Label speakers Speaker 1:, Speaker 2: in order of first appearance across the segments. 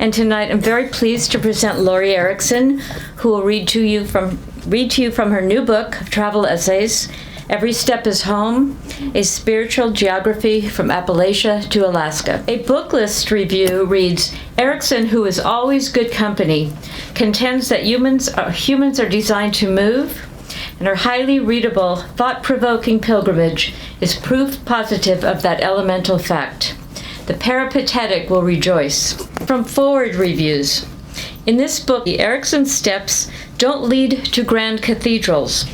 Speaker 1: And tonight I'm very pleased to present Lori Erickson, who will read to you from her new book of travel essays, Every Step is Home, A Spiritual Geography from Appalachia to Alaska. A book list review reads, Erickson, who is always good company, contends that humans are designed to move, and her highly readable, thought-provoking pilgrimage is proof positive of that elemental fact. The peripatetic will rejoice. From forward reviews. In this book, the Erickson steps don't lead to grand cathedrals,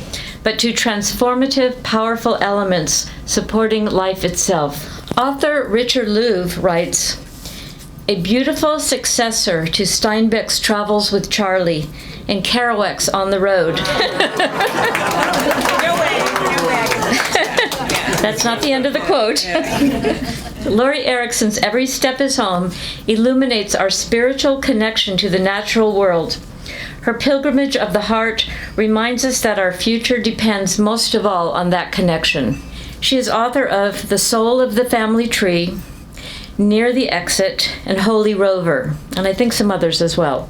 Speaker 1: but to transformative, powerful elements supporting life itself. Author Richard Louv writes, a beautiful successor to Steinbeck's Travels with Charlie and Kerouac's On the Road. That's not the end of the quote. Lori Erickson's Every Step is Home illuminates our spiritual connection to the natural world. Her pilgrimage of the heart reminds us that our future depends most of all on that connection. She is author of The Soul of the Family Tree, Near the Exit, and Holy Rover, and I think some others as well.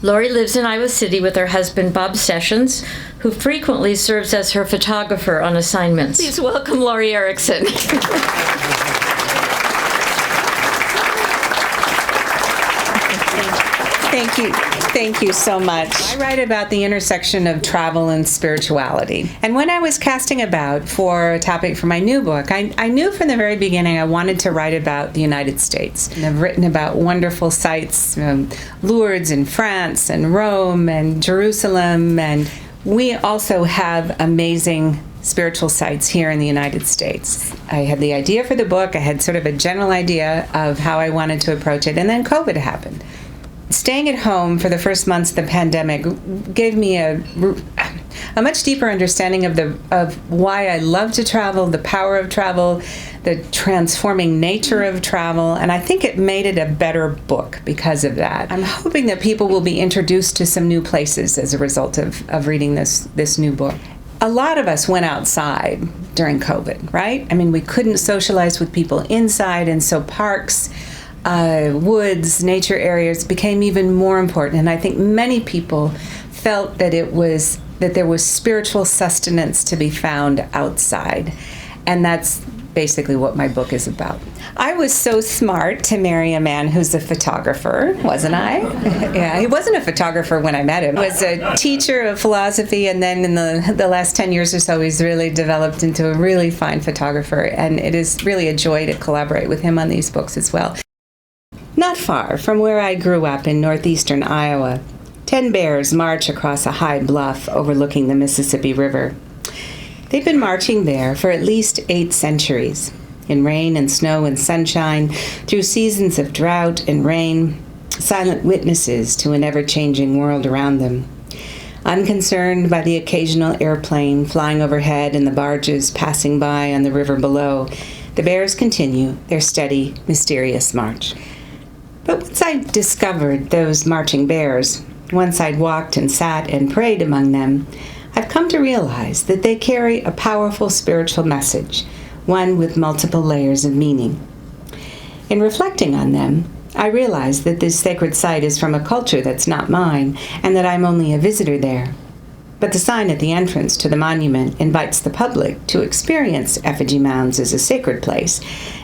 Speaker 1: Lori lives in Iowa City with her husband, Bob Sessions, who frequently serves as her photographer on assignments. Please welcome Lori Erickson.
Speaker 2: Thank you. Thank you so much. I write about the intersection of travel and spirituality. And when I was casting about for a topic for my new book, I knew from the very beginning I wanted to write about the United States. And I've written about wonderful sites, Lourdes in France and Rome and Jerusalem. And we also have amazing spiritual sites here in the United States. I had the idea for the book. I had sort of a general idea of how I wanted to approach it. And then COVID happened. Staying at home for the first months of the pandemic gave me a much deeper understanding of why I love to travel, the power of travel, the transforming nature of travel, and I think it made it a better book because of that. I'm hoping that people will be introduced to some new places as a result of reading this new book. A lot of us went outside during COVID, right? I mean, we couldn't socialize with people inside, and so parks, woods, nature areas became even more important. And I think many people felt that there was spiritual sustenance to be found outside. And that's basically what my book is about. I was so smart to marry a man who's a photographer, wasn't I? Yeah, he wasn't a photographer when I met him. He was a teacher of philosophy, and then in the last 10 years or so, he's really developed into a really fine photographer. And it is really a joy to collaborate with him on these books as well. Not far from where I grew up in northeastern Iowa, 10 bears march across a high bluff overlooking the Mississippi River. They've been marching there for at least 8 centuries, in rain and snow and sunshine, through seasons of drought and rain, silent witnesses to an ever-changing world around them. Unconcerned by the occasional airplane flying overhead and the barges passing by on the river below, the bears continue their steady, mysterious march. But once I discovered those marching bears, once I'd walked and sat and prayed among them, I've come to realize that they carry a powerful spiritual message, one with multiple layers of meaning. In reflecting on them, I realized that this sacred site is from a culture that's not mine, and that I'm only a visitor there. But the sign at the entrance to the monument invites the public to experience effigy mounds as a sacred place,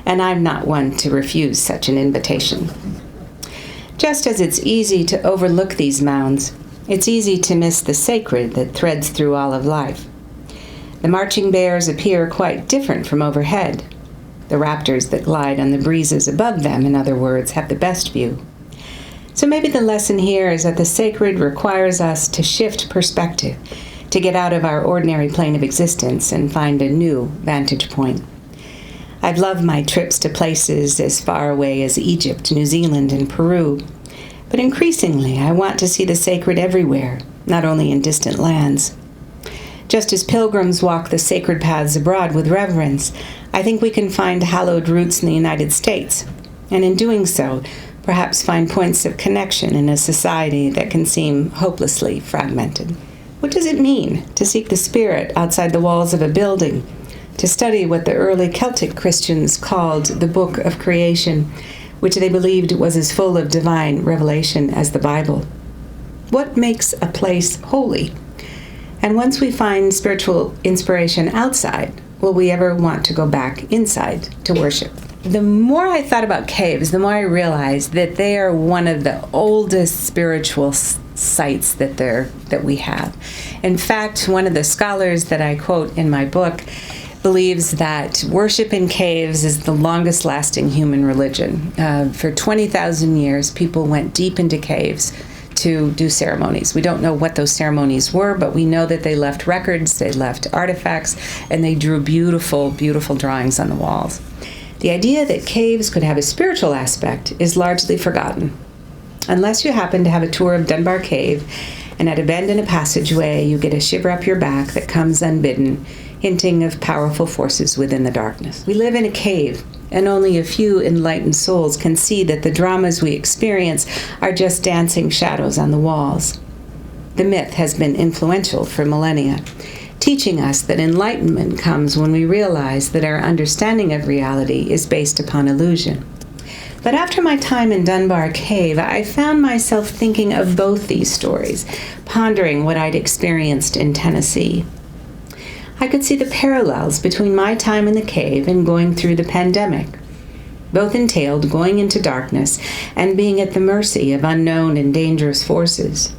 Speaker 2: and I'm not one to refuse such an invitation. Just as it's easy to overlook these mounds, it's easy to miss the sacred that threads through all of life. The marching bears appear quite different from overhead. The raptors that glide on the breezes above them, in other words, have the best view. So maybe the lesson here is that the sacred requires us to shift perspective, to get out of our ordinary plane of existence and find a new vantage point. I've loved my trips to places as far away as Egypt, New Zealand, and Peru. But increasingly, I want to see the sacred everywhere, not only in distant lands. Just as pilgrims walk the sacred paths abroad with reverence, I think we can find hallowed roots in the United States, and in doing so, perhaps find points of connection in a society that can seem hopelessly fragmented. What does it mean to seek the spirit outside the walls of a building, to study what the early Celtic Christians called the Book of Creation? which they believed was as full of divine revelation as the Bible. What makes a place holy? And once we find spiritual inspiration outside, will we ever want to go back inside to worship? The more I thought about caves, the more I realized that they are one of the oldest spiritual sites that we have. In fact, one of the scholars that I quote in my book believes that worship in caves is the longest lasting human religion. For 20,000 years, people went deep into caves to do ceremonies. We don't know what those ceremonies were, but we know that they left records, they left artifacts, and they drew beautiful, beautiful drawings on the walls. The idea that caves could have a spiritual aspect is largely forgotten. Unless you happen to have a tour of Dunbar Cave, and at a bend in a passageway you get a shiver up your back that comes unbidden, hinting of powerful forces within the darkness. We live in a cave, and only a few enlightened souls can see that the dramas we experience are just dancing shadows on the walls. The myth has been influential for millennia, teaching us that enlightenment comes when we realize that our understanding of reality is based upon illusion. But after my time in Dunbar Cave, I found myself thinking of both these stories, pondering what I'd experienced in Tennessee. I could see the parallels between my time in the cave and going through the pandemic. Both entailed going into darkness and being at the mercy of unknown and dangerous forces.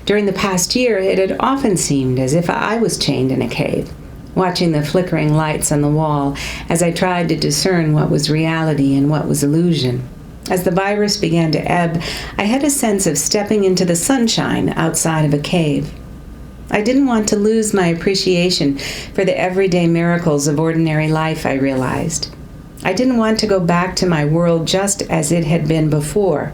Speaker 2: During the past year, it had often seemed as if I was chained in a cave, watching the flickering lights on the wall as I tried to discern what was reality and what was illusion. As the virus began to ebb, I had a sense of stepping into the sunshine outside of a cave. I didn't want to lose my appreciation for the everyday miracles of ordinary life, I realized. I didn't want to go back to my world just as it had been before.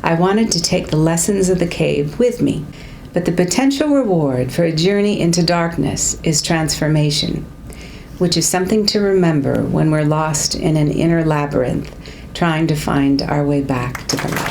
Speaker 2: I wanted to take the lessons of the cave with me, but the potential reward for a journey into darkness is transformation, which is something to remember when we're lost in an inner labyrinth, trying to find our way back to the light.